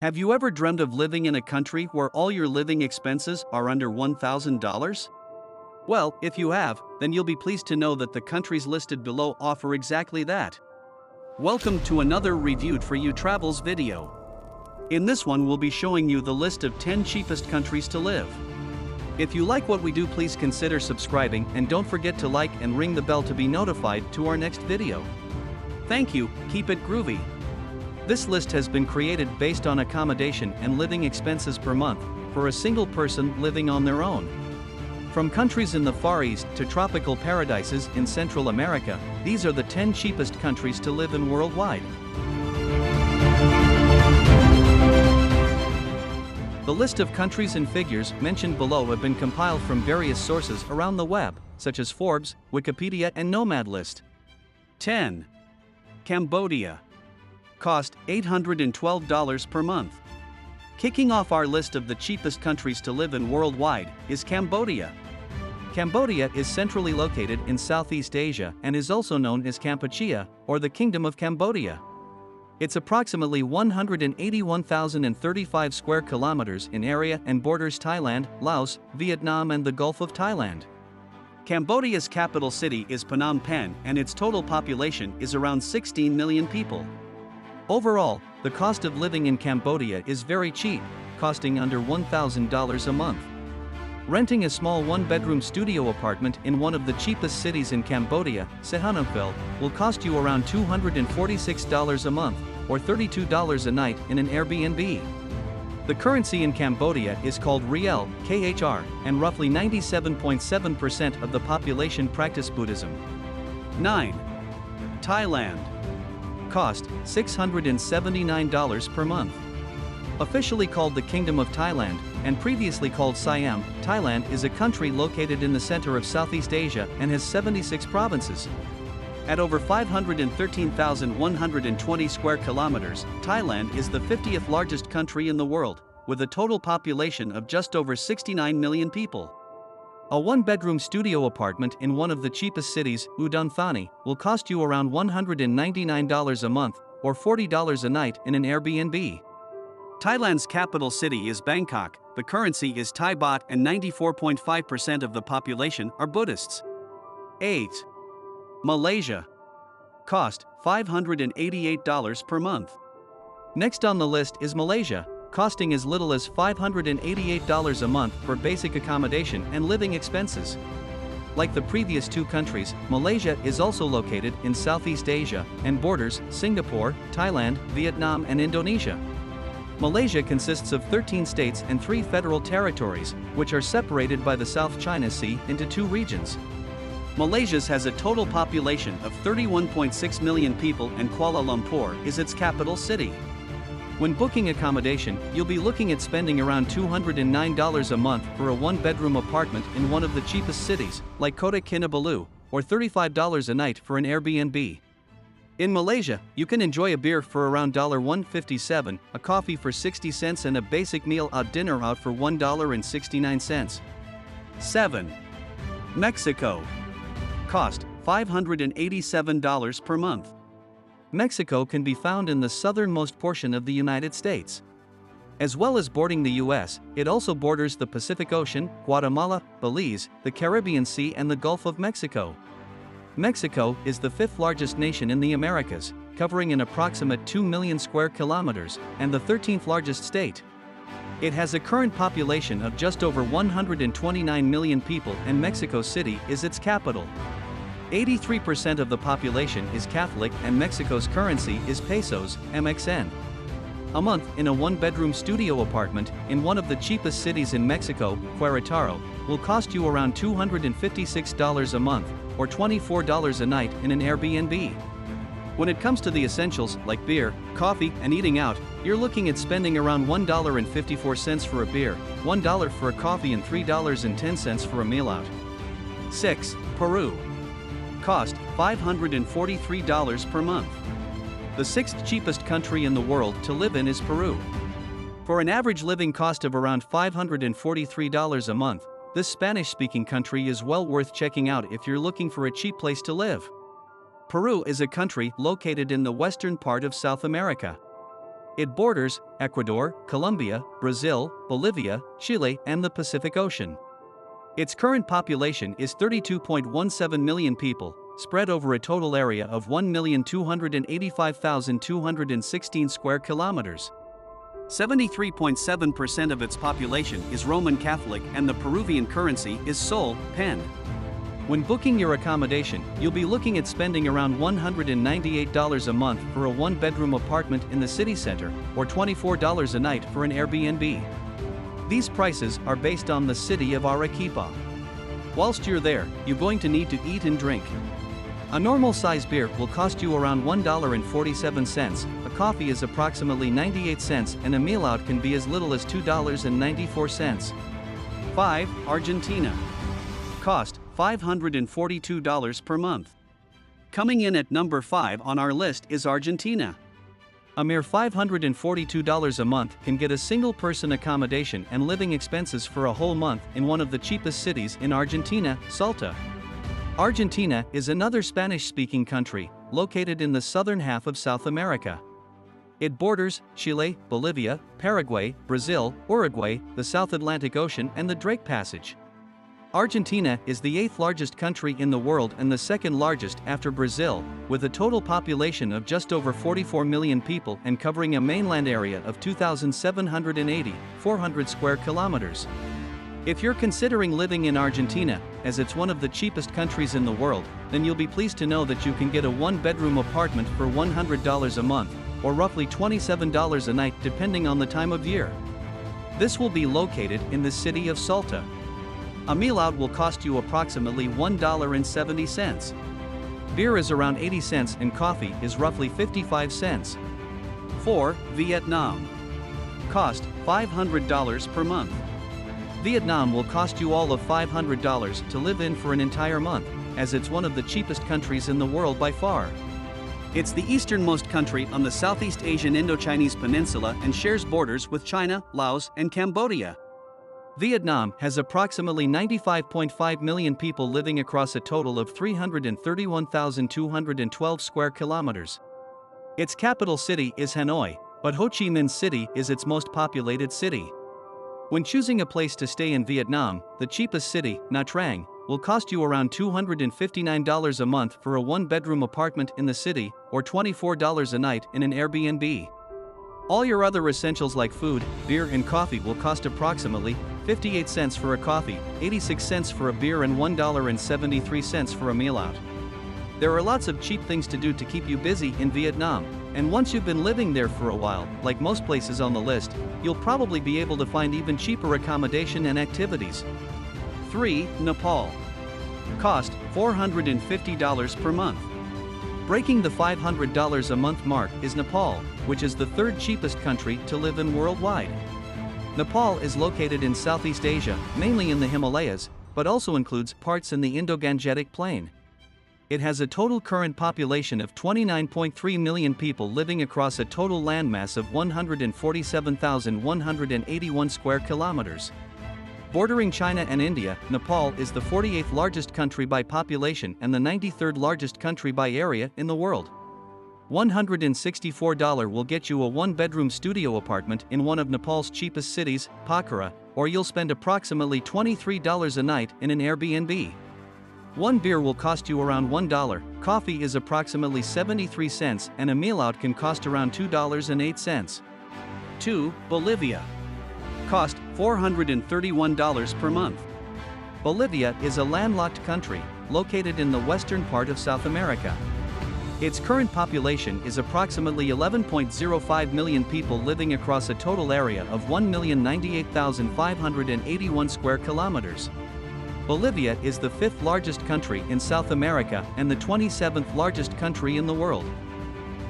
Have you ever dreamed of living in a country where all your living expenses are under $1,000? Well, if you have, then you'll be pleased to know that the countries listed below offer exactly that. Welcome to another Reviewed for You Travels video. In this one we'll be showing you the list of 10 cheapest countries to live. If you like what we do, please consider subscribing and don't forget to like and ring the bell to be notified to our next video. Thank you, keep it groovy. This list has been created based on accommodation and living expenses per month for a single person living on their own. From countries in the Far East to tropical paradises in Central America, these are the 10 cheapest countries to live in worldwide. The list of countries and figures mentioned below have been compiled from various sources around the web, such as Forbes, Wikipedia, and Nomad List. 10. Cambodia. Cost $812 per month. Kicking off our list of the cheapest countries to live in worldwide is Cambodia. Cambodia is centrally located in Southeast Asia and is also known as Kampuchea, or the Kingdom of Cambodia. It's approximately 181,035 square kilometers in area and borders Thailand, Laos, Vietnam, and the Gulf of Thailand. Cambodia's capital city is Phnom Penh, and its total population is around 16 million people. Overall, the cost of living in Cambodia is very cheap, costing under $1,000 a month. Renting a small one-bedroom studio apartment in one of the cheapest cities in Cambodia, Sihanoukville, will cost you around $246 a month, or $32 a night in an Airbnb. The currency in Cambodia is called Riel, KHR, and roughly 97.7% of the population practice Buddhism. 9. Thailand. Cost $679 per month. Officially called the Kingdom of Thailand, and previously called Siam, Thailand is a country located in the center of Southeast Asia and has 76 provinces. At over 513,120 square kilometers, Thailand is the 50th largest country in the world, with a total population of just over 69 million people. A one-bedroom studio apartment in one of the cheapest cities, Udon Thani, will cost you around $199 a month, or $40 a night in an Airbnb. Thailand's capital city is Bangkok, the currency is Thai baht, and 94.5% of the population are Buddhists. 8. Malaysia. Cost $588 per month. Next on the list is Malaysia, costing as little as $588 a month for basic accommodation and living expenses. Like the previous two countries, Malaysia is also located in Southeast Asia and borders Singapore, Thailand, Vietnam, and Indonesia. Malaysia consists of 13 states and 3 federal territories, which are separated by the South China Sea into 2 regions. Malaysia has a total population of 31.6 million people, and Kuala Lumpur is its capital city. When booking accommodation, you'll be looking at spending around $209 a month for a one-bedroom apartment in one of the cheapest cities, like Kota Kinabalu, or $35 a night for an Airbnb. In Malaysia, you can enjoy a beer for around $1.57, a coffee for 60 cents, and a basic meal at dinner out for $1.69. 7. Mexico. Cost $587 per month. Mexico can be found in the southernmost portion of the United States. As well as bordering the US, it also borders the Pacific Ocean, Guatemala, Belize, the Caribbean Sea, and the Gulf of Mexico. Mexico is the 5th largest nation in the Americas, covering an approximate 2 million square kilometers, and the 13th largest state. It has a current population of just over 129 million people, and Mexico City is its capital. 83% of the population is Catholic, and Mexico's currency is pesos, MXN. A month in a one-bedroom studio apartment in one of the cheapest cities in Mexico, Querétaro, will cost you around $256 a month, or $24 a night in an Airbnb. When it comes to the essentials like beer, coffee, and eating out, you're looking at spending around $1.54 for a beer, $1 for a coffee, and $3.10 for a meal out. 6. Peru. Cost $543 per month. The 6th cheapest country in the world to live in is Peru. For an average living cost of around $543 a month, this Spanish-speaking country is well worth checking out if you're looking for a cheap place to live. Peru is a country located in the western part of South America. It borders Ecuador, Colombia, Brazil, Bolivia, Chile, and the Pacific Ocean. Its current population is 32.17 million people, spread over a total area of 1,285,216 square kilometers. 73.7% of its population is Roman Catholic, and the Peruvian currency is sol, pen. When booking your accommodation, you'll be looking at spending around $198 a month for a one-bedroom apartment in the city center, or $24 a night for an Airbnb. These prices are based on the city of Arequipa. Whilst you're there, you're going to need to eat and drink. A normal size beer will cost you around $1.47, a coffee is approximately 98 cents, and a meal out can be as little as $2.94. 5. Argentina. Cost $542 per month. Coming in at number 5 on our list is Argentina. A mere $542 a month can get a single-person accommodation and living expenses for a whole month in one of the cheapest cities in Argentina, Salta. Argentina is another Spanish-speaking country, located in the southern half of South America. It borders Chile, Bolivia, Paraguay, Brazil, Uruguay, the South Atlantic Ocean, and the Drake Passage. Argentina is the 8th largest country in the world and the 2nd largest after Brazil, with a total population of just over 44 million people and covering a mainland area of 2,780,400 square kilometers. If you're considering living in Argentina, as it's one of the cheapest countries in the world, then you'll be pleased to know that you can get a one-bedroom apartment for $100 a month, or roughly $27 a night depending on the time of year. This will be located in the city of Salta. A meal out will cost you approximately $1.70. Beer is around 80 cents and coffee is roughly 55 cents. 4. Vietnam. Cost $500 per month. Vietnam will cost you all of $500 to live in for an entire month, as it's one of the cheapest countries in the world by far. It's the easternmost country on the Southeast Asian Indochinese Peninsula and shares borders with China, Laos, and Cambodia. Vietnam has approximately 95.5 million people living across a total of 331,212 square kilometers. Its capital city is Hanoi, but Ho Chi Minh City is its most populated city. When choosing a place to stay in Vietnam, the cheapest city, Nha Trang, will cost you around $259 a month for a one-bedroom apartment in the city, or $24 a night in an Airbnb. All your other essentials like food, beer, and coffee will cost approximately 58 cents for a coffee, 86 cents for a beer, and $1.73 for a meal out. There are lots of cheap things to do to keep you busy in Vietnam, and once you've been living there for a while, like most places on the list, you'll probably be able to find even cheaper accommodation and activities. 3. Nepal. Cost $450 per month. Breaking the $500 a month mark is Nepal, which is the 3rd cheapest country to live in worldwide. Nepal is located in Southeast Asia, mainly in the Himalayas, but also includes parts in the Indo-Gangetic Plain. It has a total current population of 29.3 million people living across a total landmass of 147,181 square kilometers. Bordering China and India, Nepal is the 48th largest country by population and the 93rd largest country by area in the world. $164 will get you a one-bedroom studio apartment in one of Nepal's cheapest cities, Pokhara, or you'll spend approximately $23 a night in an Airbnb. One beer will cost you around $1, coffee is approximately 73 cents, and a meal out can cost around $2.08. 2. Bolivia. Cost $431 per month. Bolivia is a landlocked country, located in the western part of South America. Its current population is approximately 11.05 million people living across a total area of 1,098,581 square kilometers. Bolivia is the 5th largest country in South America and the 27th largest country in the world.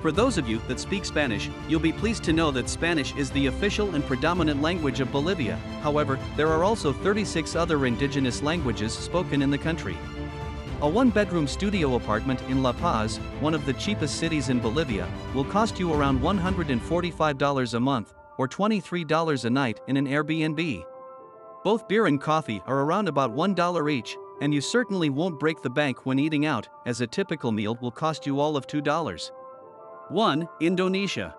For those of you that speak Spanish, you'll be pleased to know that Spanish is the official and predominant language of Bolivia. However, there are also 36 other indigenous languages spoken in the country. A one-bedroom studio apartment in La Paz, one of the cheapest cities in Bolivia, will cost you around $145 a month, or $23 a night in an Airbnb. Both beer and coffee are around about $1 each, and you certainly won't break the bank when eating out, as a typical meal will cost you all of $2. 1. Indonesia.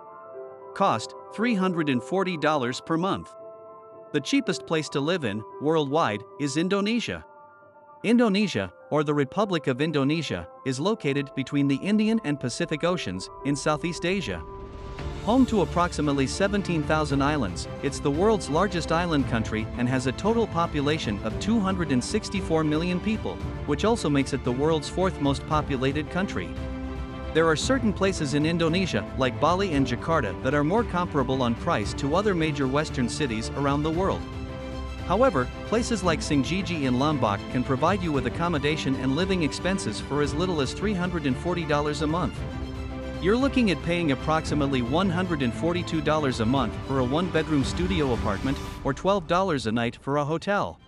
Cost, $340 per month. The cheapest place to live in, worldwide, is Indonesia. Indonesia, or the Republic of Indonesia, is located between the Indian and Pacific Oceans, in Southeast Asia. Home to approximately 17,000 islands, it's the world's largest island country and has a total population of 264 million people, which also makes it the world's fourth most populated country. There are certain places in Indonesia, like Bali and Jakarta, that are more comparable on price to other major Western cities around the world. However, places like Senggigi and Lombok can provide you with accommodation and living expenses for as little as $340 a month. You're looking at paying approximately $142 a month for a one-bedroom studio apartment, or $12 a night for a hotel.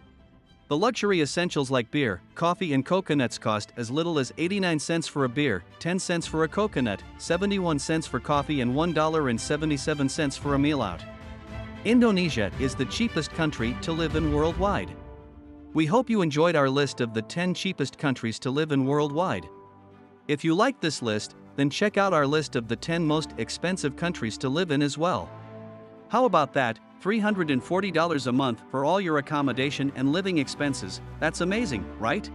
The luxury essentials like beer, coffee and coconuts cost as little as 89 cents for a beer, 10 cents for a coconut, 71 cents for coffee and $1.77 for a meal out. Indonesia is the cheapest country to live in worldwide. We hope you enjoyed our list of the 10 cheapest countries to live in worldwide. If you like this list, then check out our list of the 10 most expensive countries to live in as well. How about that? $340 a month for all your accommodation and living expenses, that's amazing, right?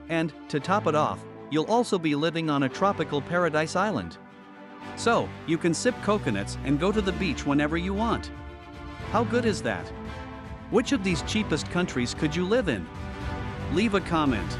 And, to top it off, you'll also be living on a tropical paradise island. So, you can sip coconuts and go to the beach whenever you want. How good is that? Which of these cheapest countries could you live in? Leave a comment.